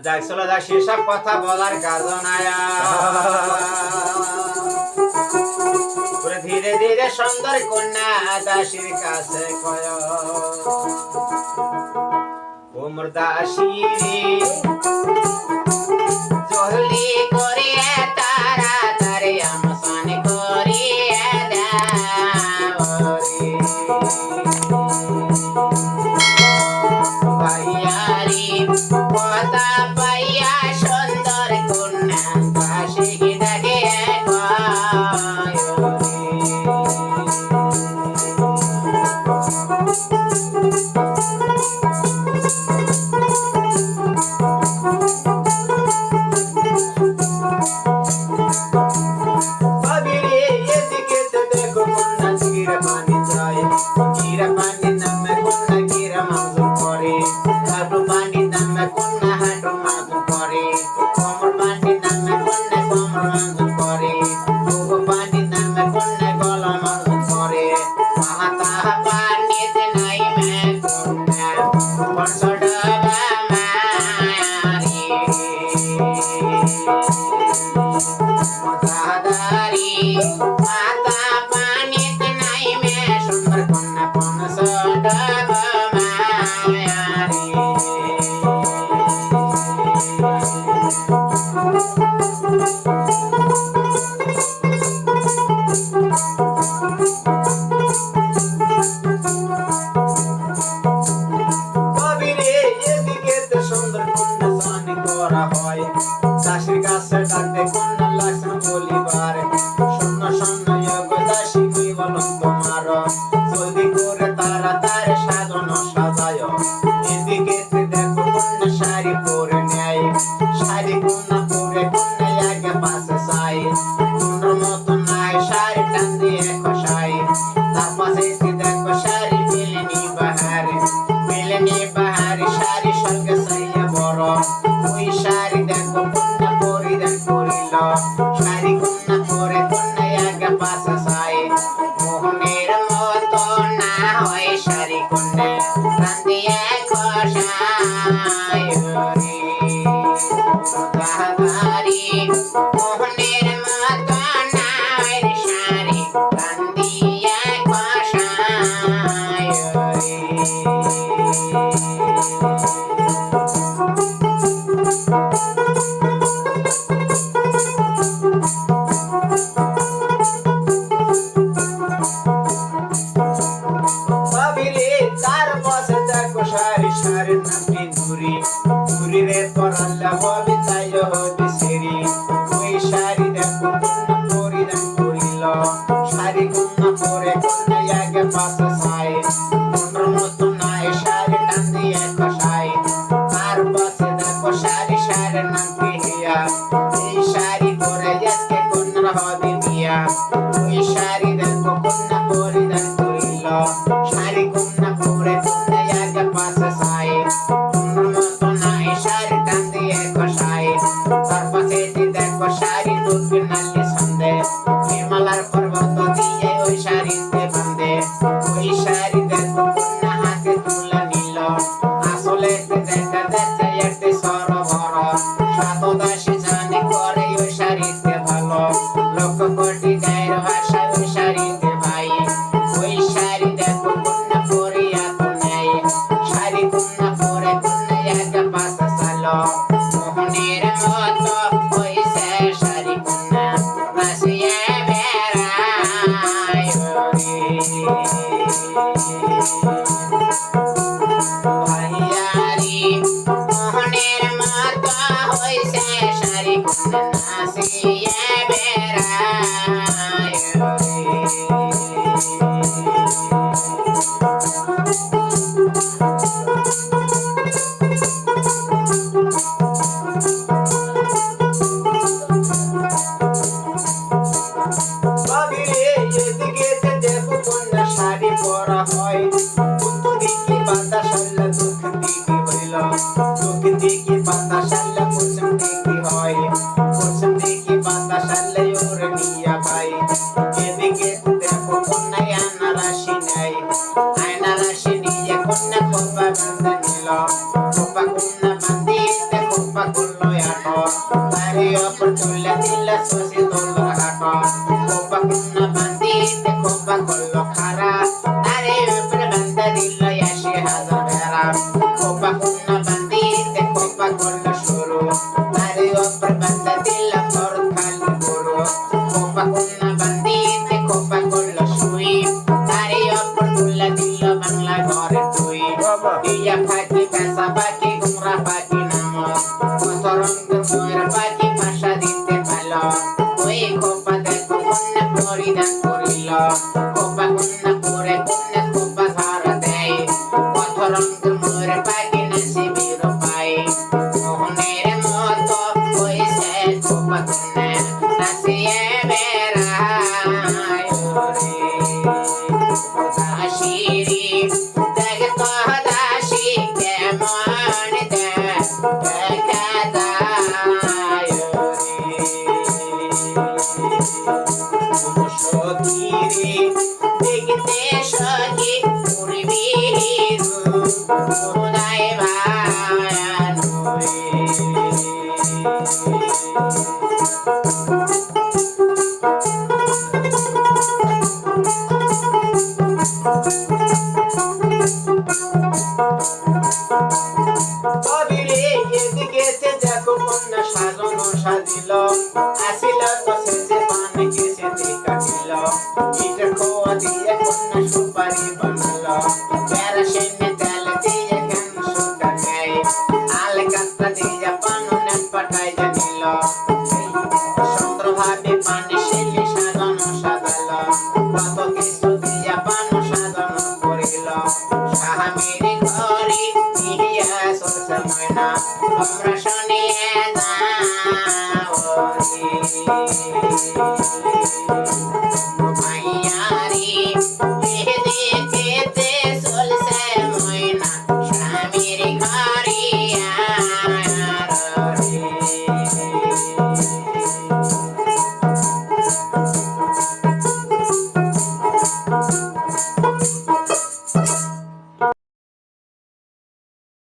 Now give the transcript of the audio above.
যাক চলে যাক সেসব কথা বলার কাজ নাই ধীরে ধীরে সুন্দর কন্যা দাসীর কাছে কয় ওমর দাসী জলদি করে তাড়াতাড়ি আমসান করিয়ে দাও রে ভাইয়ারি কথা পাইয়া সুন্দর কন্যা দাসীকে ডাকে দাসীর কাছে ডাকতে কন্যা লাগছে বলিবার শূন্য শূন্য দাসী কই বলুন তোমার জলদি করে তাড়াতাড়ি সাজানো সাজায় এদিকে দেখো কন্যা শাড়ি পরে নেয় শাড়ি কন্যা পরে কন্যা আগে পাশে চাই কন্যার মতো নাই শাড়ি টান দিয়ে খসাই তার পাশে দেখো শাড়ি মিলেনি বাহারি শাড়ি সঙ্গে চাইয়া বড় ওই শাড়ি দেখো কন্যা পরিধান করিল শাড়ি কন্যা পরে কন্যা আগে পাশে চাই মোহনের মতো না হয় শাড়ি কন্যা টান দিয়ে খসাই বাহারি মোহনের মতো না হয় শাড়ি টান দিয়ে খসাই শাড়ির নামটি ঘুরি রে পরাল্লা হবে তাই হবে সেরি ওই শাড়ি দেখো কন্যা পরিধান করিল শাড়ি কন্যা পরে কন্যা আগে পাশে চাই কন্যার মতো নাই শাড়ি টান দিয়ে খসাই আর পাশে দেখো শাড়ির নামটি হিয়া এই শাড়ি পরে আজকে কন্যার হবে বিয়া ওই শাড়ি দেখো কন্যা পরিধান করিল শাড়ি কন্যা পরে কন্যা আগে পাশে চাই কন্যার মতো নাই শাড়ি টান দিয়ে খসাই তার পাশে দেখো শাড়ি দুর্গে নালি সন্ধে হিমালয়ের পর্বত দিয়ে ওই শাড়িতে বাঁধে ওই শাড়ি দেখো কন্যা হাতে তুলে নিল আসলে দেখা যাচ্ছে একটি সরোবর সাত দাসী জানে করে ওই শাড়িতে ভালো লক্ষ কোটি গায়ের ভাষা ওই শাড়িতে ভাই ওই শাড়ি দেখো কন্যা পরিয়া তো নেই শাড়ি কন্যা পরে কন্যা আগে পাশে চালো মোহনের মতো হইছে শাড়ি কন্যা নাচিয়ে বেড়ায় ভাইয়ারি মোহনের মতো হইছে শাড়ি কন্যা নাচিয়ে বেড়ায় শাড়ি পরা হয় দিকে বাঁধা সাল্লা দুঃখ দিকে হইল দুঃখ দিকে বাঁধা সাল্লা পশ্চিম দিকে হয় পশ্চিম দিকে বাঁধা সাল্লা ওর নিয়া ভাই এদিকে দেখো কন্যা আয়না রাশি নেই আয়না রাশি নিয়ে কন্যা খোপা বাঁধে নিল খোপা কন্যা বাঁধিতে খোপা তারি অপর তুলে দিল শশী তোলার হাট খোপা কুন্না বান্দিতে খোপা করলো খারা তারি উপরে বান্ধা দিল ৮০,০০০ ভেড়া খোপা কুন্না বান্দিতে খোপা করলো শুরু তারি অপর বান্ধা দিল ভরত খালি গরু খোপা কুন্না বান্দিতে খোপা করলো সুই তারি অপর তুলে দিল বাংলা ঘরের তুই টিয়া পাখি পেঁচা পাখি ঘুমরা পাখি নামক কত রঙের ময়ূর পাখি ভাষা দিতে পারল ওই খোপা দেখো কন্যা পরিধান করিল খোপা কন্যা পরে কন্যা খোপা ধরা দেয় কত রঙের ময়ূর পাখি নাচে বীর পায় মোহনের মতো হইছে খোপা কন্যা নাচিয়ে বেড়ায় রে দাসিরি দেখতো দাসী কেমন দেখা যায় সখীরে দেখতে সখী পূর্বী উদয় ভাই কবিরে এদিকে সে দেখো কন্যা সাজানো সাজিল আসিল তো শেষে পান কেসে কাটিল ইটের খোয়া দিয়ে কন্যা সুপারি বানাল প্যারাসিনে তেল দিয়ে কেন সুটা নেয় আল কাতটা দিয়ে পানুনে পাঠাই জানিল সুন্দরভাবে পানি শিলি সাজানো সাজাল কত কিছু দিয়ে পানু সাজানো করিল স্বামীর ঘরে নিহিয়া সরসা ময়না তোমরা শুনিয়ে যাও রে